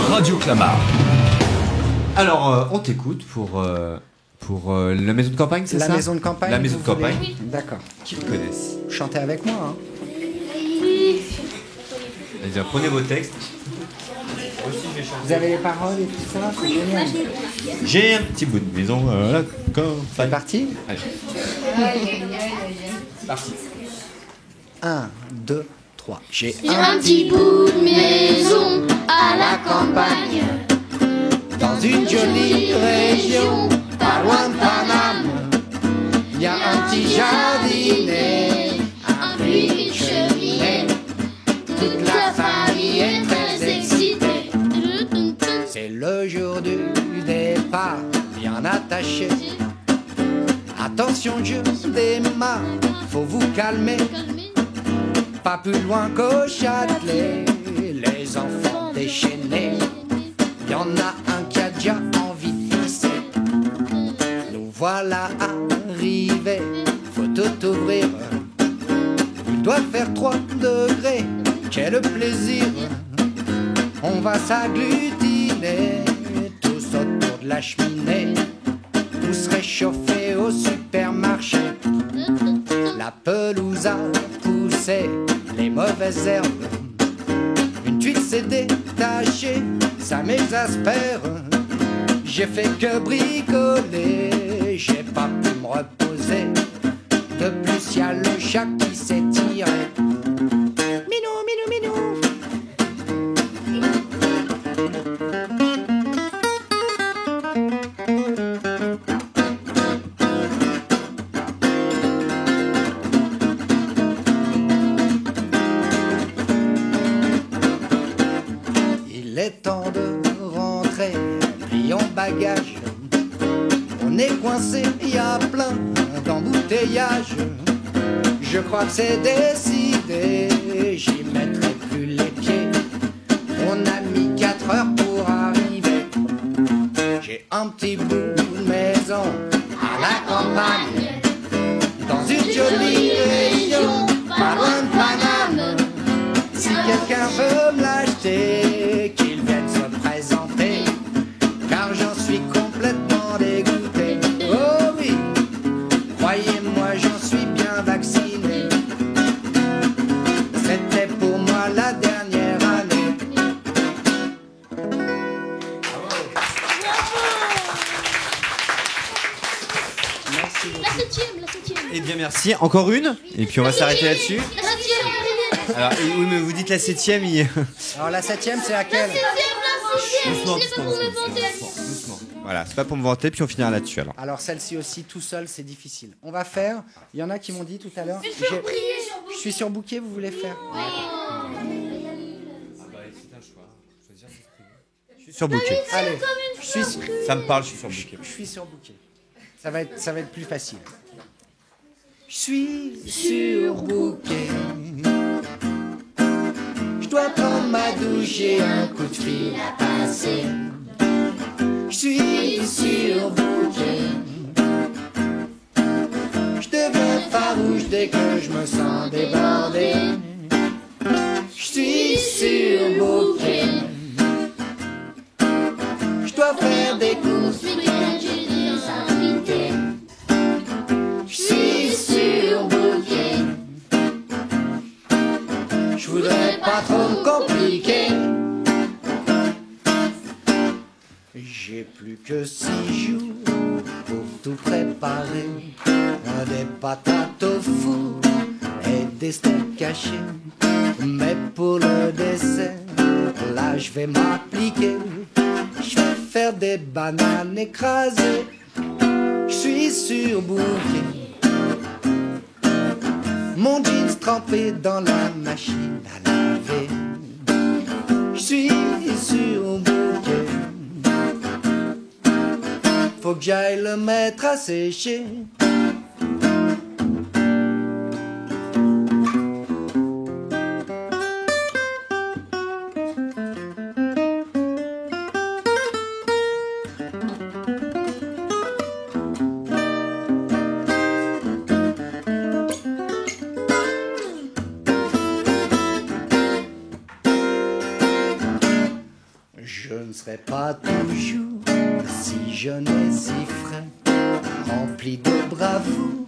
Radio Clamart. Alors, on t'écoute pour la maison de campagne, c'est ça? La maison de campagne. La maison de campagne. Oui. D'accord. Qui le connaissent? Chantez avec moi. Hein. Allez, prenez vos textes. Vous avez les paroles et tout ça, c'est génial. J'ai un petit bout de maison à la campagne. C'est parti? Allez. C'est parti. 1, 2, 3. J'ai un petit bout de maison à la campagne, dans une jolie région, pas loin de Paname. Il y a un petit jardinet, un puits de cheminée. Toute la famille est très excitée. C'est le jour du départ, bien attaché. Attention, je démarre, faut vous calmer. Pas plus loin qu'au Châtelet, les enfants déchaînés. Y en a un qui a déjà envie de pisser. Nous voilà arrivés, faut tout ouvrir. Il doit faire 3 degrés, quel plaisir. On va s'agglutiner, tous autour de la cheminée. Vous serez chauffés au supermarché. La pelouse a poussé les mauvaises herbes. Une tuile s'est détachée, ça m'exaspère. J'ai fait que bricoler, j'ai pas pu me reposer. De plus y a le chat qui s'est tiré. Minou, minou, minou. Il est temps de rentrer, plions bagages. On est coincé, y a plein d'embouteillages. Je crois que c'est décidé, j'y mettrai plus les pieds. On a mis 4 heures pour arriver. J'ai un petit bout de maison à la campagne, dans une jolie région, pas loin de Paname. Si quelqu'un veut me l'acheter, qu'il vienne se présenter, car j'en suis complètement dégoûté. Oh oui, croyez-moi, j'en suis bien vacciné. C'était pour moi la dernière année. Merci beaucoup. La septième. Eh bien, merci. Encore une? Et puis on va s'arrêter là-dessus. La septième. Alors, oui, mais vous dites la 7ème. Alors la 7ème, c'est laquelle? Doucement, C'est pas pour me vanter. doucement. Voilà, c'est pas pour me vanter, puis on finira là-dessus alors. Alors celle-ci aussi, tout seul, c'est difficile. On va faire, il y en a qui m'ont dit tout à l'heure, je suis surbooké, vous voulez faire? Je suis surbooké. Allez, Ça me parle, je suis surbooké. je suis surbooké. Ça va être plus facile. Je suis surbooké. Je dois prendre ma douche, j'ai un coup de fil à passer. Je suis surbooké. Je deviens farouche dès que je me sens débordé. Je suis surbooké. Je dois faire des courses, Ce week-end, j'ai des invités. je suis surbooké. Je voudrais pas trop me compliquer. J'ai plus que 6 jours pour tout préparer. Des patates au four et des steaks cachés. Mais pour le dessert, là je vais m'appliquer. Je vais faire des bananes écrasées. Je suis surbooké. Mon jeans trempé dans la machine à laver. Je suis surbooké. Faut que j'aille le mettre à sécher. Je ne serai pas toujours si jeune et si frais, rempli de bravoure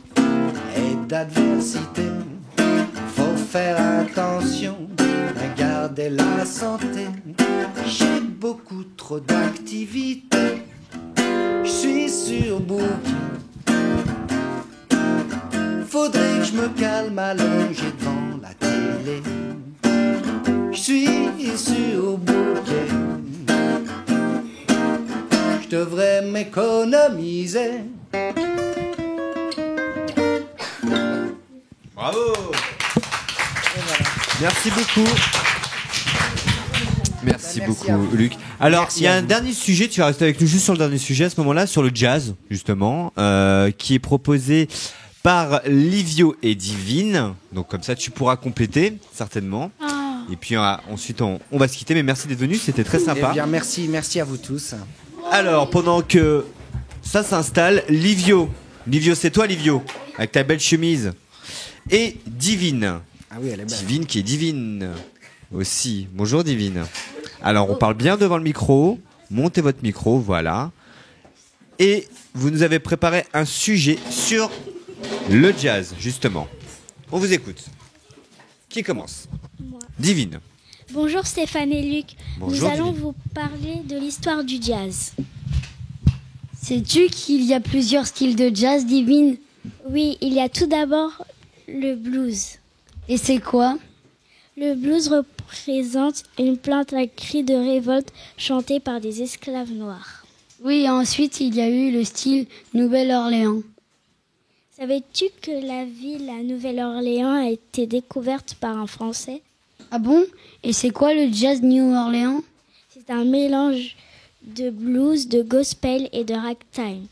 et d'adversité. Faut faire attention à garder la santé. J'ai beaucoup trop d'activités. Je suis sur bouquet. Faudrait que je me calme allongé devant la télé. Je suis sur bouquet. Je devrais m'économiser. Bravo. Merci beaucoup. Merci beaucoup, Luc. Alors, il y a un dernier sujet, tu vas rester avec nous juste sur le dernier sujet à ce moment-là, sur le jazz, justement, qui est proposé par Livio et Divine. Donc, comme ça, tu pourras compléter, certainement. Et puis, ensuite, on va se quitter. Mais merci d'être venu, c'était très sympa. Eh bien, merci à vous tous. Alors, pendant que ça s'installe, Livio, c'est toi, Livio, avec ta belle chemise. Et Divine. Ah oui, elle est belle. Divine qui est divine aussi. Bonjour Divine. Alors on parle bien devant le micro. Montez votre micro, voilà. Et vous nous avez préparé un sujet sur le jazz, justement. On vous écoute. Qui commence ? Moi. Divine. Bonjour Stéphane et Luc. Bonjour, Nous allons Divine. vous parler de l'histoire du jazz. Sais-tu qu'il y a plusieurs styles de jazz, Divine? Oui, il y a tout d'abord le blues. Et c'est quoi? Le blues représente une plainte à cri de révolte chantée par des esclaves noirs. Oui, et ensuite il y a eu le style Nouvelle-Orléans. Savais-tu que la ville à Nouvelle-Orléans a été découverte par un Français? Ah bon? Et c'est quoi le jazz New Orleans? C'est un mélange de blues, de gospel et de ragtime.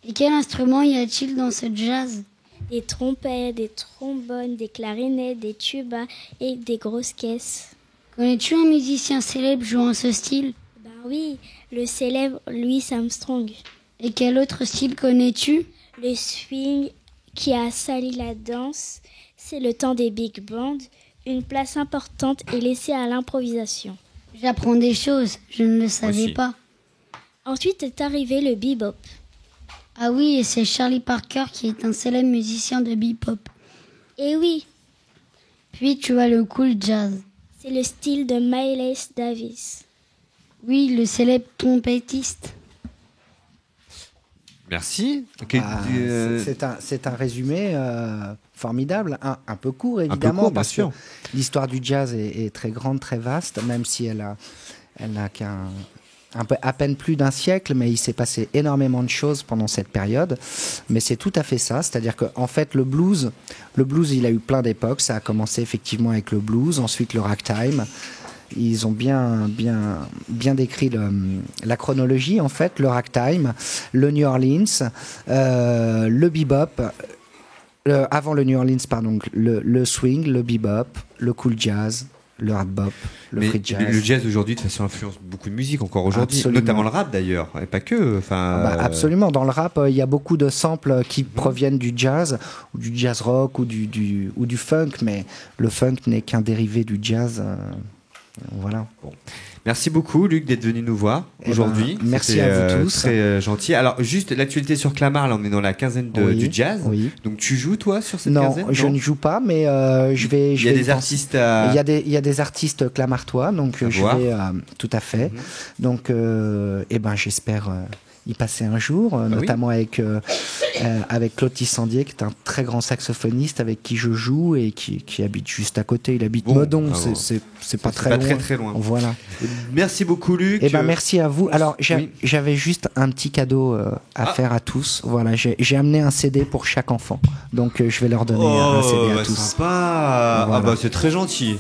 Et quel instrument y a-t-il dans ce jazz? Des trompettes, des trombones, des clarinettes, des tubas et des grosses caisses. Connais-tu un musicien célèbre jouant ce style? Ben oui, le célèbre Louis Armstrong. Et quel autre style connais-tu? Le swing qui a sali la danse, c'est le temps des big bands. Une place importante est laissée à l'improvisation. J'apprends des choses, je ne le savais Aussi. pas. Ensuite est arrivé le bebop. Ah oui, et c'est Charlie Parker qui est un célèbre musicien de bebop. Et oui, Puis tu as le cool jazz. c'est le style de Miles Davis. Oui, le célèbre trompettiste. Merci. Ah, c'est un résumé formidable, un peu court peu évidemment, court, bien parce sûr. que l'histoire du jazz est très grande, très vaste, même si elle n'a à peine plus d'un siècle, mais il s'est passé énormément de choses pendant cette période. Mais c'est tout à fait ça, c'est-à-dire qu'en fait le blues, il a eu plein d'époques. Ça a commencé effectivement avec le blues, ensuite le ragtime. Ils ont bien décrit la chronologie, en fait, le ragtime, le New Orleans, le bebop, avant le New Orleans, pardon, le swing, le bebop, le cool jazz, le hard bop, le Mais free jazz. le jazz aujourd'hui, de toute façon, influence beaucoup de musique encore aujourd'hui, Absolument. notamment le rap d'ailleurs, et pas que. Absolument, dans le rap, il y a beaucoup de samples qui proviennent du jazz, ou du jazz rock, ou du funk, mais le funk n'est qu'un dérivé du jazz. Voilà. Bon. Merci beaucoup, Luc, d'être venu nous voir Eh ben, aujourd'hui. merci C'était, à vous tous. Très gentil. Alors, juste l'actualité sur Clamart, là, on est dans la quinzaine du jazz. Oui. Donc, tu joues, toi, sur cette Non, quinzaine? je ne joue pas, mais je vais. Il y a des artistes à. Il y a des artistes clamartois, donc À je voir. vais tout à fait. Donc, j'espère y passer un jour, oui. notamment avec Claude Tissandier, qui est un très grand saxophoniste avec qui je joue et qui habite juste à côté. Il habite Bon, Meudon, bravo. c'est pas C'est très pas loin. très loin. Voilà. Merci beaucoup, Luc. Merci à vous. Alors, Oui. j'avais juste un petit cadeau à faire à tous. Voilà, j'ai amené un CD pour chaque enfant. Donc, je vais leur donner un CD à tous. Sympa. Voilà. Ah bah c'est très gentil.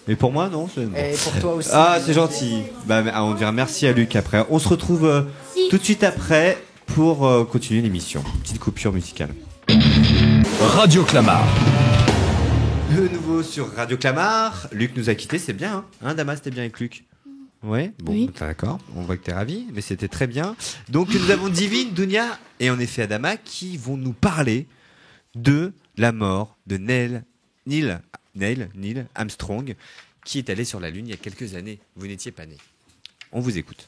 Mais pour moi, non. Et pour toi aussi. Ah, c'est gentil. On dira merci à Luc après. On se retrouve tout de suite après pour continuer l'émission. Petite coupure musicale. Radio Clamart. De nouveau sur Radio Clamart. Luc nous a quittés, c'est bien. Hein, Damas, t'es bien avec Luc? Ouais, bon, Oui. d'accord. On voit que t'es ravi, mais c'était très bien. Donc nous avons Divine, Dunia et en effet Adama qui vont nous parler de la mort de Neil Armstrong, qui est allé sur la Lune il y a quelques années. Vous n'étiez pas né. On vous écoute.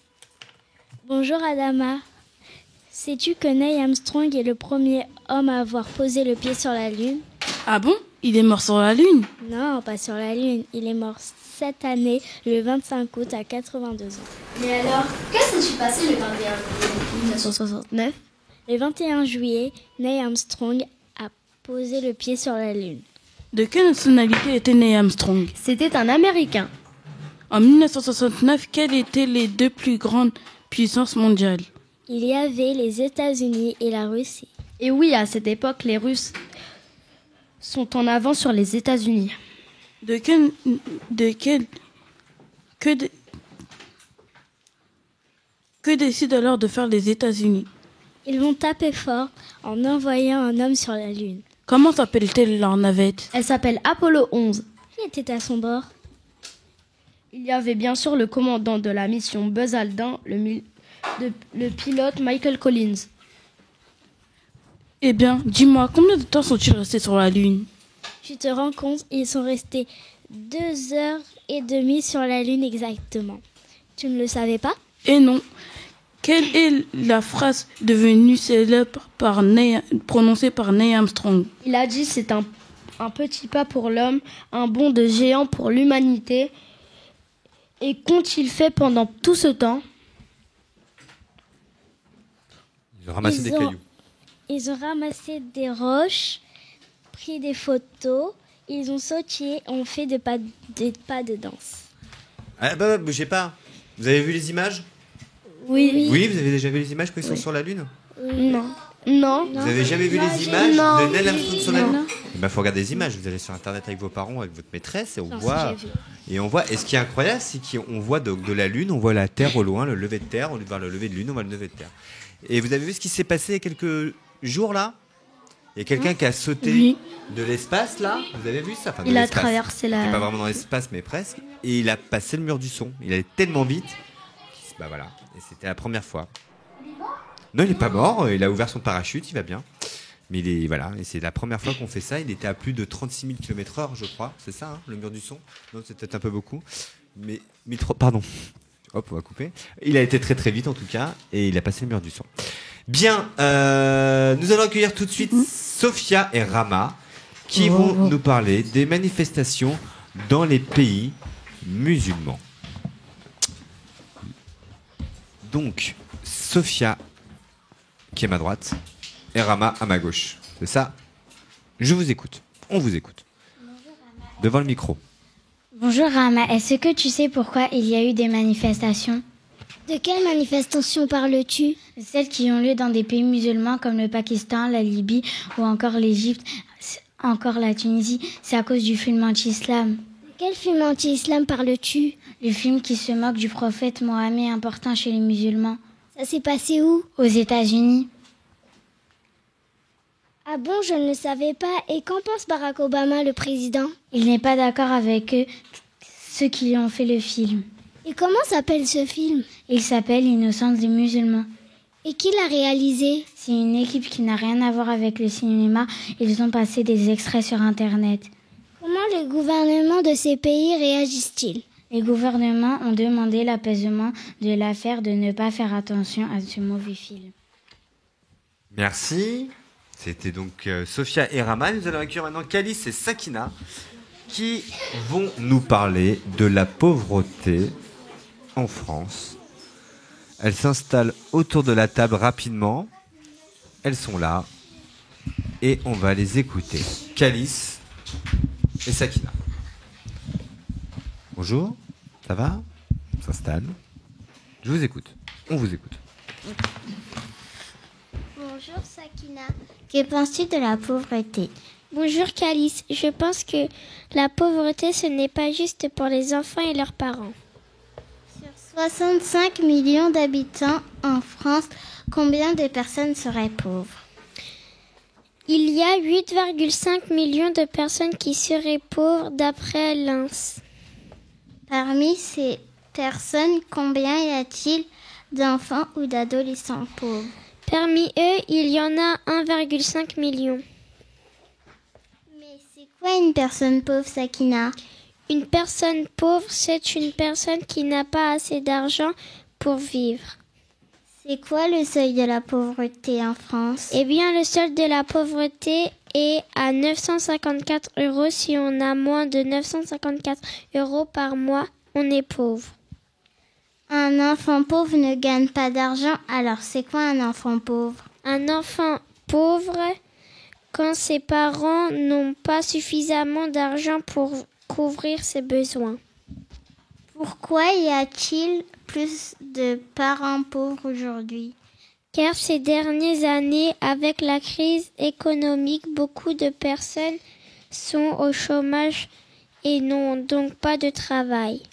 Bonjour Adama. Sais-tu que Neil Armstrong est le premier homme à avoir posé le pied sur la Lune? Ah bon? Il est mort sur la Lune? Non, pas sur la Lune. Il est mort cette année, le 25 août, à 82 ans. Mais alors, qu'est-ce qui s'est passé le 21 juillet 1969? Le 21 juillet, Neil Armstrong a posé le pied sur la Lune. De quelle nationalité était Neil Armstrong? C'était un Américain. En 1969, quelles étaient les deux plus grandes puissances mondiales? Il y avait les États-Unis et la Russie. Et oui, à cette époque, les Russes sont en avant sur les États-Unis. Que décident alors de faire les États-Unis? Ils vont taper fort en envoyant un homme sur la Lune. Comment s'appelle-t-elle leur navette? Elle s'appelle Apollo 11. Qui était à son bord? Il y avait bien sûr le commandant de la mission Buzz Aldrin, le pilote Michael Collins. Eh bien, dis-moi, combien de temps sont-ils restés sur la Lune? Tu te rends compte, ils sont restés 2h30 sur la Lune exactement. Tu ne le savais pas? Eh non. Quelle est la phrase devenue célèbre prononcée par Neil Armstrong? Il a dit c'est un petit pas pour l'homme, un bond de géant pour l'humanité. Et qu'ont-ils fait pendant tout ce temps? Ils ont ramassé des cailloux. Ils ont ramassé des roches, pris des photos, ils ont sauté, ont fait des pas de danse. Ah bah, bougez pas. Vous avez vu les images? Oui. Oui, vous avez déjà vu les images quand ils sont sur la Lune? Non. Non. Vous avez jamais vu les images de Neil Armstrong sur la Lune? Non. Il faut regarder les images. Vous allez sur Internet avec vos parents, avec votre maîtresse, et on Non, voit. si, j'ai vu. Et on voit. Et ce qui est incroyable, c'est qu'on voit de la Lune, on voit la Terre au loin, le lever de Terre. Au lieu de voir le lever de Lune, on voit le lever de Terre. Et vous avez vu ce qui s'est passé il y a quelques jours là? Il y a quelqu'un qui a sauté de l'espace là. Vous avez vu ça? Enfin, Il a traversé Il n'est pas vraiment dans l'espace, mais presque. Et il a passé le mur du son. Il allait tellement vite. Bah voilà. Et c'était la première fois. Non, il n'est pas mort. Il a ouvert son parachute. Il va bien. Mais voilà. Et c'est la première fois qu'on fait ça. Il était à plus de 36 000 km/h, je crois. C'est ça, hein, le mur du son? Non, c'est peut-être un peu beaucoup. Mais pardon. Hop, on va couper. Il a été très très vite en tout cas. Et il a passé le mur du son. Bien. Nous allons accueillir tout de suite Sophia et Rama qui vont nous parler des manifestations dans les pays musulmans. Donc, Sophia, qui est à ma droite, et Rama à ma gauche. C'est ça? Je vous écoute. On vous écoute. Devant le micro. Bonjour Rama, est-ce que tu sais pourquoi il y a eu des manifestations? De quelle manifestation parles-tu? Celles qui ont lieu dans des pays musulmans comme le Pakistan, la Libye ou encore l'Égypte, encore la Tunisie. C'est à cause du film anti-islam. Quel film anti-islam parles-tu? Le film qui se moque du prophète Mohammed important chez les musulmans. Ça s'est passé où? Aux États-Unis. Ah bon, je ne le savais pas. Et qu'en pense Barack Obama, le président? Il n'est pas d'accord avec eux, ceux qui ont fait le film. Et comment s'appelle ce film? Il s'appelle Innocence des musulmans. Et qui l'a réalisé? C'est une équipe qui n'a rien à voir avec le cinéma. Ils ont passé des extraits sur Internet. Comment les gouvernements de ces pays réagissent-ils? Les gouvernements ont demandé l'apaisement de l'affaire, de ne pas faire attention à ce mauvais film. Merci. C'était donc Sophia et Rama. Nous allons accueillir maintenant Calice et Sakina qui vont nous parler de la pauvreté en France. Elles s'installent autour de la table rapidement. Elles sont là et on va les écouter. Calice et Sakina. Bonjour, ça va? On s'installe. Je vous écoute. On vous écoute. Bonjour Sakina. Que penses-tu de la pauvreté? Bonjour Calice. Je pense que la pauvreté, ce n'est pas juste pour les enfants et leurs parents. Sur 65 millions d'habitants en France, combien de personnes seraient pauvres? Il y a 8,5 millions de personnes qui seraient pauvres d'après l'INSS. Parmi ces personnes, combien y a-t-il d'enfants ou d'adolescents pauvres? Parmi eux, il y en a 1,5 million. Mais c'est quoi une personne pauvre, Sakina? Une personne pauvre, c'est une personne qui n'a pas assez d'argent pour vivre. C'est quoi le seuil de la pauvreté en France? Eh bien, le seuil de la pauvreté est à 954 €. Si on a moins de 954 € par mois, on est pauvre. Un enfant pauvre ne gagne pas d'argent, alors c'est quoi un enfant pauvre? Un enfant pauvre, quand ses parents n'ont pas suffisamment d'argent pour couvrir ses besoins. Pourquoi y a-t-il plus de parents pauvres aujourd'hui? Car ces dernières années, avec la crise économique, beaucoup de personnes sont au chômage et n'ont donc pas de travail.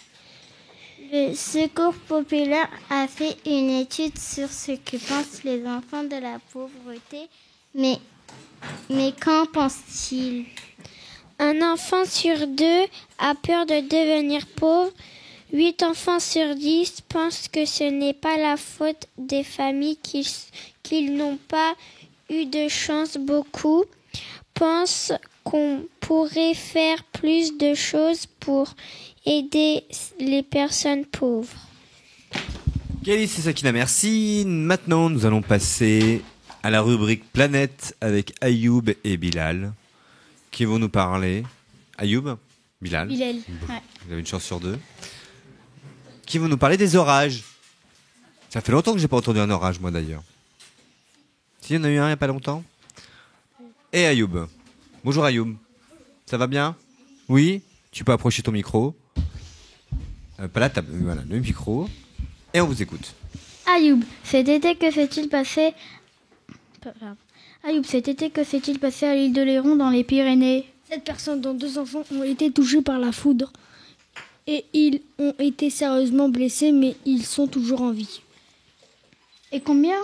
Le Secours populaire a fait une étude sur ce que pensent les enfants de la pauvreté, mais qu'en pensent-ils? Un enfant sur 2 a peur de devenir pauvre. 8 enfants sur 10 pensent que ce n'est pas la faute des familles qu'ils n'ont pas eu de chance. Beaucoup pensent qu'on pourrait faire plus de choses pour aider les personnes pauvres. Kélis et Sakina, merci. Maintenant, nous allons passer à la rubrique Planète avec Ayoub et Bilal qui vont nous parler. Ayoub, Bilal. Bilal, Bon, ouais. vous avez une chance sur 2. Qui vont nous parler des orages. Ça fait longtemps que j'ai pas entendu un orage, moi d'ailleurs. Si, il y en a eu un il n'y a pas longtemps. Et Ayoub. Bonjour Ayoub. Ça va bien? Oui? Tu peux approcher ton micro. Pas la table, voilà, le micro. Et on vous écoute. Ayoub, cet été, que s'est-il passé Ayoub, cet été, que s'est-il passé à l'île de Léron dans les Pyrénées? 7 personnes dont 2 enfants ont été touchés par la foudre et ils ont été sérieusement blessés, mais ils sont toujours en vie. Et combien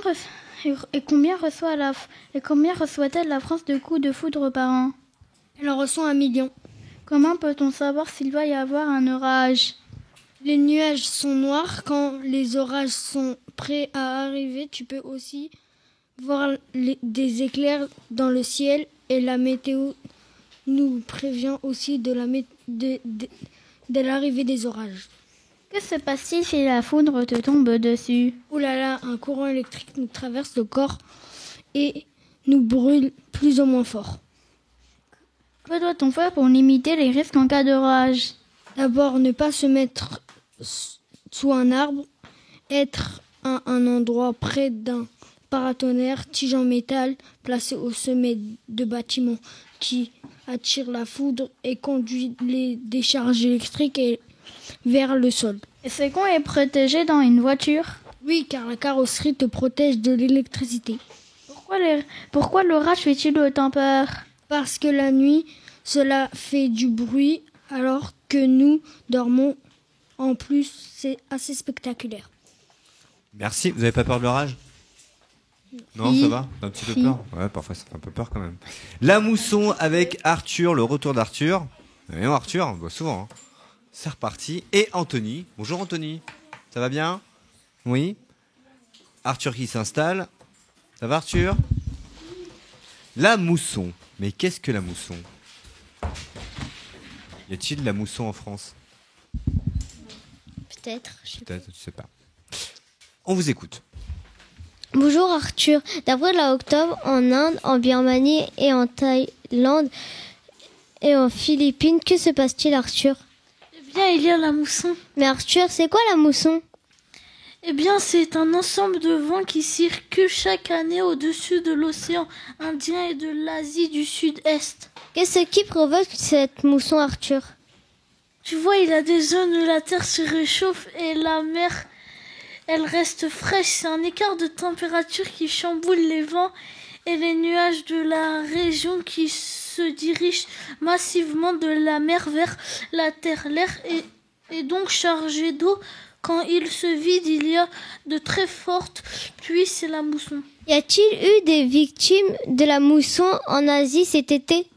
reçoit-elle la France de coups de foudre par an? Elle en reçoit 1 million. Comment peut-on savoir s'il va y avoir un orage? Les nuages sont noirs. Quand les orages sont prêts à arriver, tu peux aussi voir des éclairs dans le ciel. Et la météo nous prévient aussi de l'arrivée des orages. Que se passe-t-il si la foudre te tombe dessus? Ouh là là, un courant électrique nous traverse le corps et nous brûle plus ou moins fort. Que doit-on faire pour limiter les risques en cas d'orage? D'abord, ne pas se mettre sous un arbre, être à un endroit près d'un paratonnerre, tige en métal placé au sommet de bâtiments qui attire la foudre et conduit les décharges électriques vers le sol. Est-ce qu'on est protégé dans une voiture? Oui, car la carrosserie te protège de l'électricité. Pourquoi l'orage fait-il autant peur? Parce que la nuit, cela fait du bruit alors que nous dormons. En plus, c'est assez spectaculaire. Merci. Vous n'avez pas peur de l'orage? Non, ça va? T'as un petit peu peur? Ouais, parfois ça fait un peu peur quand même. La mousson avec Arthur, le retour d'Arthur. Et non, Arthur, on le voit souvent. Hein. C'est reparti. Et Anthony. Bonjour Anthony. Ça va bien? Oui. Arthur qui s'installe. Ça va Arthur? La mousson. Mais qu'est-ce que la mousson? Y a-t-il de la mousson en France? Peut-être. Peut-être, je sais pas. On vous écoute. Bonjour Arthur. D'avril à octobre, en Inde, en Birmanie et en Thaïlande et en Philippines, que se passe-t-il Arthur? Eh bien, il y a la mousson. Mais Arthur, c'est quoi la mousson? Eh bien, c'est un ensemble de vents qui circulent chaque année au-dessus de l'océan Indien et de l'Asie du Sud-Est. Qu'est-ce qui provoque cette mousson Arthur? Tu vois, il y a des zones où la terre se réchauffe et la mer, elle reste fraîche. C'est un écart de température qui chamboule les vents et les nuages de la région qui se dirigent massivement de la mer vers la terre. L'air est donc chargé d'eau. Quand il se vide, il y a de très fortes pluies, c'est la mousson. Y a-t-il eu des victimes de la mousson en Asie cet été?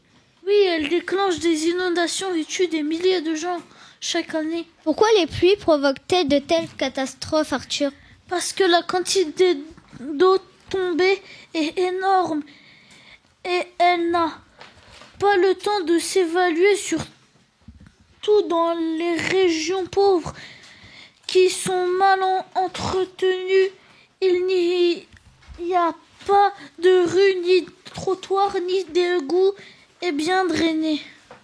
Oui, elle déclenche des inondations et tue des milliers de gens chaque année. Pourquoi les pluies provoquent-elles de telles catastrophes, Arthur? Parce que la quantité d'eau tombée est énorme et elle n'a pas le temps de s'évaluer sur surtout dans les régions pauvres qui sont mal entretenues. Il n'y a pas de rue, ni de trottoir, ni d'égouts et bien drainé.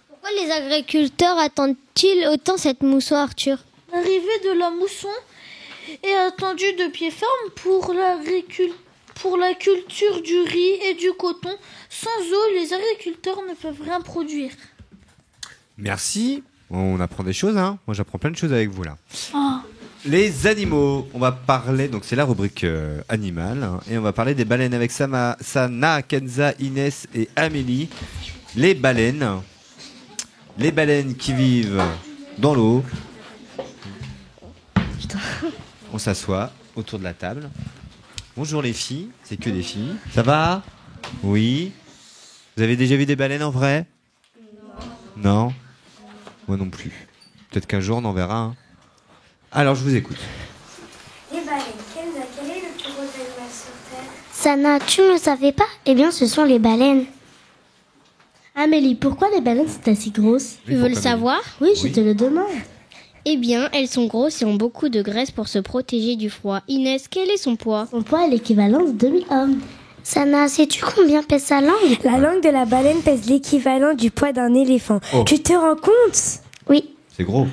Pourquoi les agriculteurs attendent-ils autant cette mousson, Arthur? L'arrivée de la mousson est attendue de pied ferme pour la culture du riz et du coton. Sans eau, les agriculteurs ne peuvent rien produire. Merci. On apprend des choses, hein. Moi, j'apprends plein de choses avec vous, là. Ah. Les animaux. On va parler, donc c'est la rubrique animale, hein, et on va parler des baleines avec Sana, Kenza, Inès et Amélie. Les baleines. Les baleines qui vivent dans l'eau. On s'assoit autour de la table. Bonjour les filles, c'est que des filles. Ça va? Oui. Vous avez déjà vu des baleines en vrai? Non. Moi non plus. Peut-être qu'un jour on en verra un. Alors je vous écoute. Les baleines, quel est le plus gros animal sur Terre? Sana, tu ne le savais pas? Eh bien, ce sont les baleines. Amélie, pourquoi les baleines sont assez grosses? Tu veux le savoir? Oui, je te le demande. Eh bien, elles sont grosses et ont beaucoup de graisse pour se protéger du froid. Inès, quel est son poids? Son poids est l'équivalent de 2000 hommes. Sana, sais-tu combien pèse sa langue? La langue de la baleine pèse l'équivalent du poids d'un éléphant. Oh. Tu te rends compte? Oui. C'est gros.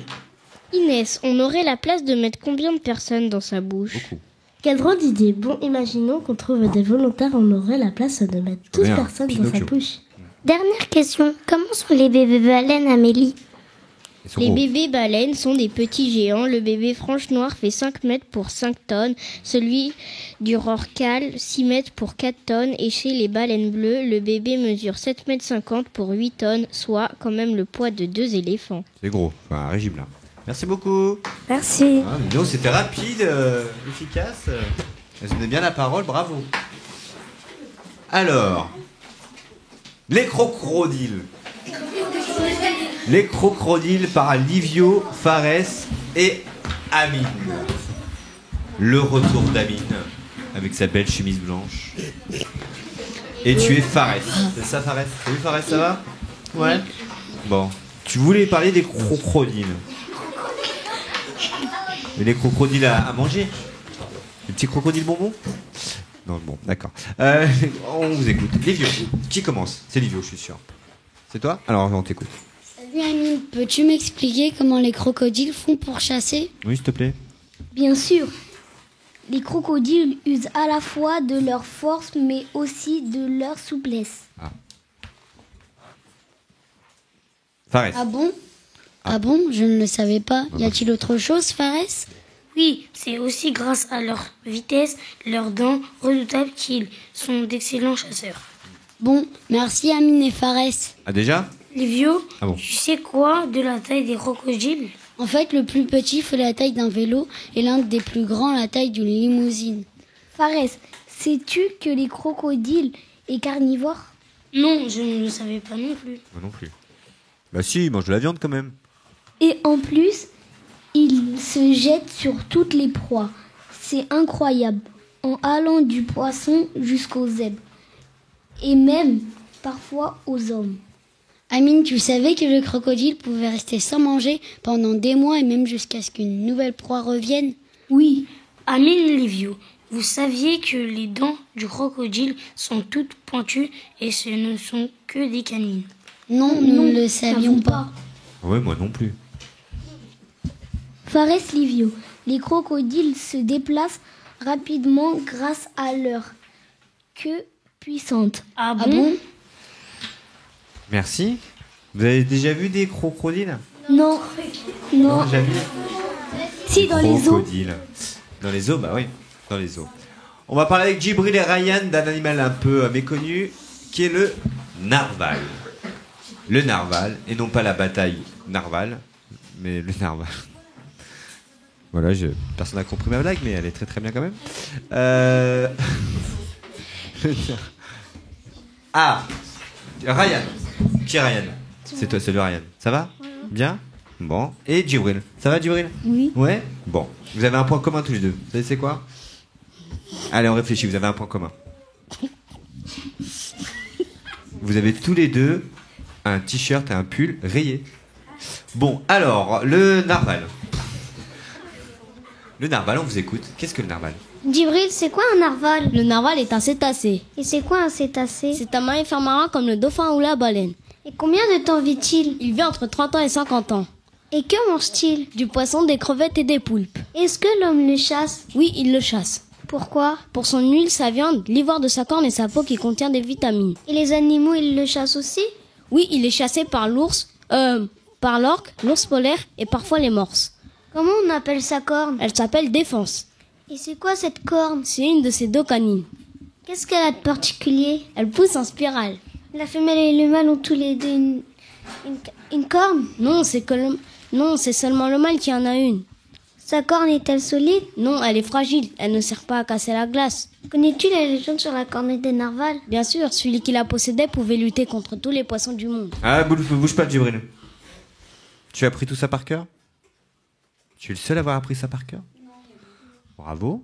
Inès, on aurait la place de mettre combien de personnes dans sa bouche? Beaucoup. Quelle drôle d'idée. Bon, imaginons qu'on trouve des volontaires, on aurait la place de mettre 12 Rien, personnes dans sa Pinocchio. bouche. Dernière question. Comment sont les bébés baleines, Amélie? Ils sont Les gros. bébés baleines sont des petits géants. Le bébé franche noire fait 5 mètres pour 5 tonnes. Celui du rorqual, 6 mètres pour 4 tonnes. Et chez les baleines bleues, le bébé mesure 7 mètres 50 pour 8 tonnes, soit quand même le poids de 2 éléphants. C'est gros. Enfin, un régime là. Merci beaucoup. Merci. Ah, dis donc, c'était rapide, efficace. Elles donnaient bien la parole, bravo. Alors, les crocodiles. Les crocodiles par Livio, Fares et Amine. Le retour d'Amine avec sa belle chemise blanche. Et tu es Fares. C'est ça, Fares? Salut Fares, ça va? Ouais. Bon, tu voulais parler des crocodiles. Mais les crocodiles à manger? Les petits crocodiles bonbons? Non, bon, d'accord. On vous écoute. Livio, qui commence? C'est Livio, je suis sûr. C'est toi? Alors, on t'écoute. Salut Amine, peux-tu m'expliquer comment les crocodiles font pour chasser? Oui, s'il te plaît. Bien sûr, les crocodiles usent à la fois de leur force mais aussi de leur souplesse. Fares. Ah bon? Ah bon, je ne le savais pas. Y a-t-il autre chose, Fares? Oui, c'est aussi grâce à leur vitesse, leurs dents redoutables qu'ils sont d'excellents chasseurs. Bon, merci Amine et Fares. Ah déjà? Livio, Ah bon. tu sais quoi de la taille des crocodiles? En fait, le plus petit fait la taille d'un vélo et l'un des plus grands la taille d'une limousine. Fares, sais-tu que les crocodiles est carnivore? Non, je ne le savais pas non plus. Moi non plus. Bah si, ils mangent de la viande quand même. Et en plus, ils se jettent sur toutes les proies. C'est incroyable. En allant du poisson jusqu'aux zèbres. Et même, parfois, aux hommes. Amine, tu savais que le crocodile pouvait rester sans manger pendant des mois et même jusqu'à ce qu'une nouvelle proie revienne? Oui. Amine, Livio, vous saviez que les dents du crocodile sont toutes pointues et ce ne sont que des canines? Non, nous ne le savions pas. Ouais, moi non plus. Fares, Livio, les crocodiles se déplacent rapidement grâce à leur queue puissante. Ah bon? Merci. Vous avez déjà vu des crocodiles? Non. Non. Jamais. Si, dans les eaux. Crocodiles. Dans les eaux, bah oui, dans les eaux. On va parler avec Djibril et Ryan d'un animal un peu méconnu, qui est le narval. Le narval, et non pas la bataille narval, mais le narval. Voilà, personne n'a compris ma blague, mais elle est très très bien quand même. Ah, Ryan. Qui est Ryan? C'est toi, c'est le Ryan. Ça va? Bien? Bon. Et Djibril. Ça va, Djibril? Oui. Ouais? Bon. Vous avez un point commun tous les deux. Vous savez c'est quoi? Allez, on réfléchit. Vous avez un point commun. Vous avez tous les deux un t-shirt et un pull rayés. Bon, alors, le narval. Le narval, on vous écoute. Qu'est-ce que le narval? Djibril, c'est quoi un narval? Le narval est un cétacé. Et c'est quoi un cétacé? C'est un mammifère marin comme le dauphin ou la baleine. Et combien de temps vit-il? Il vit entre 30 ans et 50 ans. Et que mange-t-il? Du poisson, des crevettes et des poulpes. Est-ce que l'homme le chasse? Oui, il le chasse. Pourquoi? Pour son huile, sa viande, l'ivoire de sa corne et sa peau qui contient des vitamines. Et les animaux, ils le chassent aussi? Oui, il est chassé par par l'orque, l'ours polaire et parfois les morses. Comment on appelle sa corne? Elle s'appelle Défense. Et c'est quoi cette corne? C'est une de ses deux canines. Qu'est-ce qu'elle a de particulier? Elle pousse en spirale. La femelle et le mâle ont tous les deux une corne? Non, c'est seulement le mâle qui en a une. Sa corne est-elle solide? Non, elle est fragile. Elle ne sert pas à casser la glace. Connais-tu la légende sur la cornette des narvals? Bien sûr, celui qui la possédait pouvait lutter contre tous les poissons du monde. Ah, bouge pas, Djibril. Tu as appris tout ça par cœur? Tu es le seul à avoir appris ça par cœur? Bravo.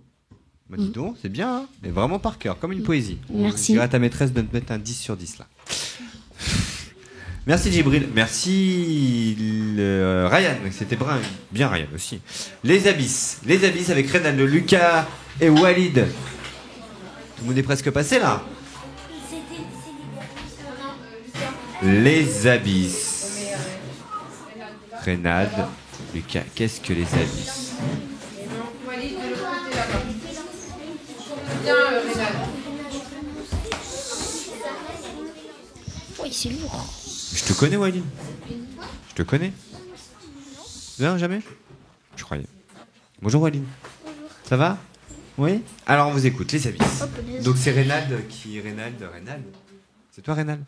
Bah, dis donc, c'est bien, hein. Mais vraiment par cœur, comme une poésie. Merci. On dirait à ta maîtresse de te mettre un 10 sur 10 là. Merci Djibril. Merci Ryan. C'était bien Ryan aussi. Les abysses avec Renan, Lucas et Walid. Tout le monde est presque passé là. Les abysses. Renan, Lucas, qu'est-ce que les abysses? Oui, c'est lourd. Je te connais, Walid. Je te connais. Non, jamais. Je croyais. Bonjour, Walid. Bonjour. Ça va? Oui. Alors, on vous écoute, les abysses. Donc, c'est Reynald qui... Reynald. C'est toi, Reynald?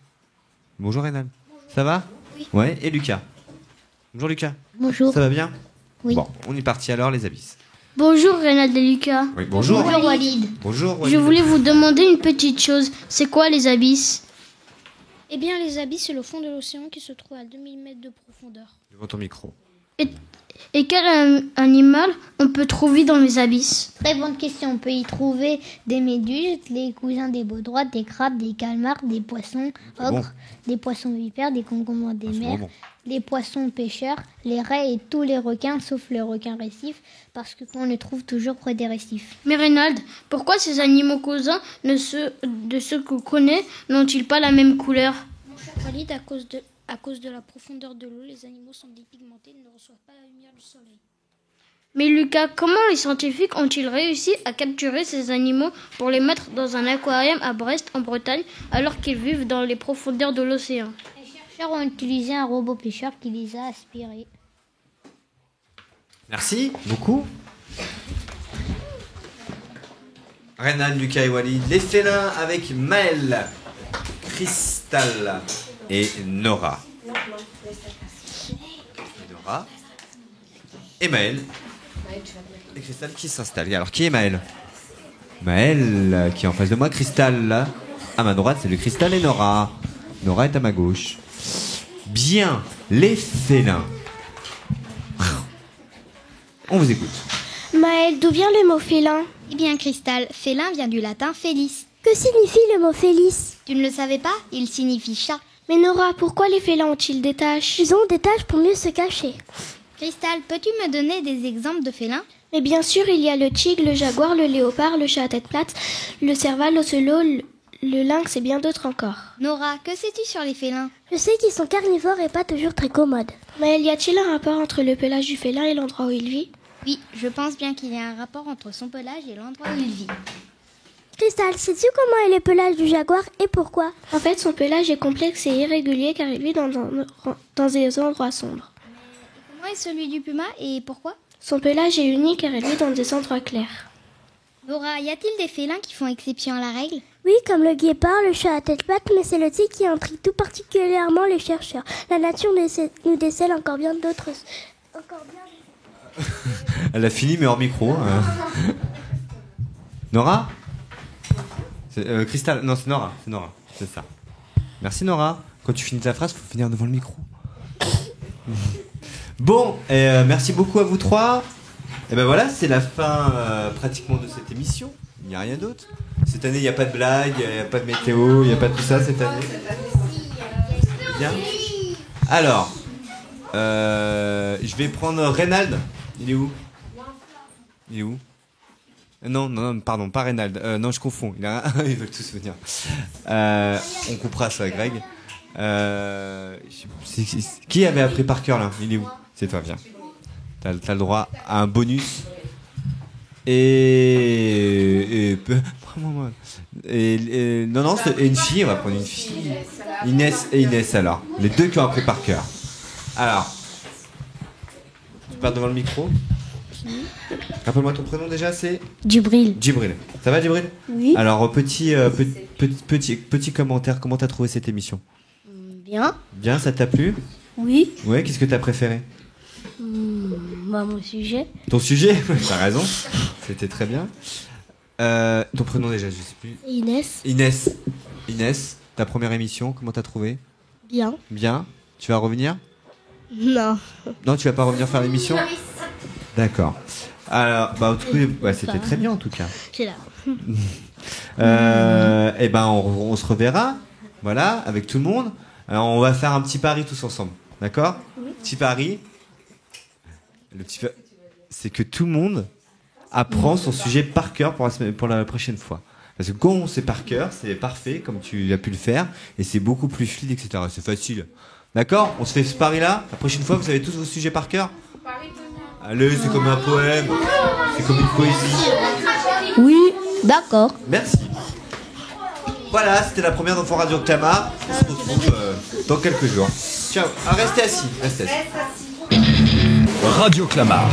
Bonjour, Reynald. Ça va? Oui. Ouais, et Lucas. Bonjour, Lucas. Bonjour. Ça va bien? Oui. Bon, on est parti alors, les abysses. Bonjour Reynald et Lucas. Oui, bonjour. Bonjour Walid. Bonjour, Walid. Je voulais vous demander une petite chose. C'est quoi les abysses? Eh bien, les abysses, c'est le fond de l'océan qui se trouve à 2000 mètres de profondeur. Devant ton micro. Et quel animal on peut trouver dans les abysses? Très bonne question. On peut y trouver des méduses, les cousins des baudroies, des crabes, des calmars, des poissons ocres, des poissons vipères, des concombres des mers, les poissons pêcheurs, les raies et tous les requins, sauf le requin récif, parce qu'on le trouve toujours près des récifs. Mais Reynald, pourquoi ces animaux cousins de ceux qu'on connaît n'ont-ils pas la même couleur? Mon cher Walid, à cause de la profondeur de l'eau, les animaux sont dépigmentés et ne reçoivent pas la lumière du soleil. Mais Lucas, comment les scientifiques ont-ils réussi à capturer ces animaux pour les mettre dans un aquarium à Brest, en Bretagne, alors qu'ils vivent dans les profondeurs de l'océan? Les chercheurs ont utilisé un robot pêcheur qui les a aspirés. Merci beaucoup. Renan, Lucas et Walid. Les félins avec Maël, Cristal et Nora. Et Maël. Et Cristal qui s'installe. Alors, qui est Maël? Maël, qui est en face de moi. Cristal, là. À ma droite, c'est le Cristal et Nora. Nora est à ma gauche. Bien, les félins. On vous écoute. Maëlle, d'où vient le mot félin? Eh bien, Cristal, félin vient du latin felis. Que signifie le mot félis? Tu ne le savais pas? Il signifie chat. Mais Nora, pourquoi les félins ont-ils des taches? Ils ont des taches pour mieux se cacher. Cristal, peux-tu me donner des exemples de félins? Mais bien sûr, il y a le tigre, le jaguar, le léopard, le chat à tête plate, le serval, l'ocelot, le lynx et bien d'autres encore. Nora, que sais-tu sur les félins? Je sais qu'ils sont carnivores et pas toujours très commodes. Mais y a-t-il un rapport entre le pelage du félin et l'endroit où il vit? Oui, je pense bien qu'il y a un rapport entre son pelage et l'endroit où il vit. Cristal, sais-tu comment est le pelage du jaguar et pourquoi? En fait, son pelage est complexe et irrégulier car il vit dans des endroits sombres. Comment est celui du puma et pourquoi? Son pelage est unique car il vit dans des endroits clairs. Nora, y a-t-il des félins qui font exception à la règle? Oui, comme le guépard, le chat à tête plate, mais c'est le tigre qui intrigue tout particulièrement les chercheurs. La nature nous décèle encore bien d'autres... Elle a fini mais hors micro. Nora? Cristal? Non, c'est Nora. C'est ça. Merci Nora. Quand tu finis ta phrase, faut finir devant le micro. Bon, merci beaucoup à vous trois. Et ben voilà, c'est la fin pratiquement de cette émission. Il n'y a rien d'autre. Cette année, il n'y a pas de blague, il n'y a pas de météo, il n'y a pas de tout ça cette année. Bien. Alors, Je vais prendre Reynald. Il est où? Non, pardon, pas Reynald. Non, je confonds. Ils veulent tous venir. On coupera ça, Greg. Qui avait appris par cœur là? Il est où? C'est toi, viens. T'as le droit à un bonus. Non, c'est une fille. On va prendre une fille. Inès alors. Les deux qui ont appris par cœur. Alors, tu pars devant le micro. Rappelle-moi ton prénom déjà, c'est Djibril. Ça va, Djibril? Oui. Alors, petit commentaire, comment t'as trouvé cette émission? Bien. Bien, ça t'a plu? Oui. Ouais, qu'est-ce que t'as préféré? Mon sujet. Ton sujet? T'as raison, c'était très bien. Ton prénom déjà, je sais plus. Inès, ta première émission, comment t'as trouvé? Bien. Bien. Tu vas revenir? Non. Non, tu vas pas revenir faire l'émission? D'accord. Alors, en tout cas, c'était très bien en tout cas. C'est là. On se reverra, voilà, avec tout le monde. Alors, on va faire un petit pari tous ensemble, d'accord? Oui. Petit pari. C'est que tout le monde apprend son sujet par cœur pour la prochaine fois. Parce que quand on sait par cœur, c'est parfait, comme tu as pu le faire, et c'est beaucoup plus fluide, etc. C'est facile. D'accord? On se fait ce pari-là. La prochaine fois, vous savez tous vos sujets par cœur? Allez, c'est comme un poème. C'est comme une poésie. Oui, d'accord. Merci. Voilà, c'était la première d'Enfants Radio Clamart. On se retrouve dans quelques jours. Ciao. Restez assis. Radio Clamart.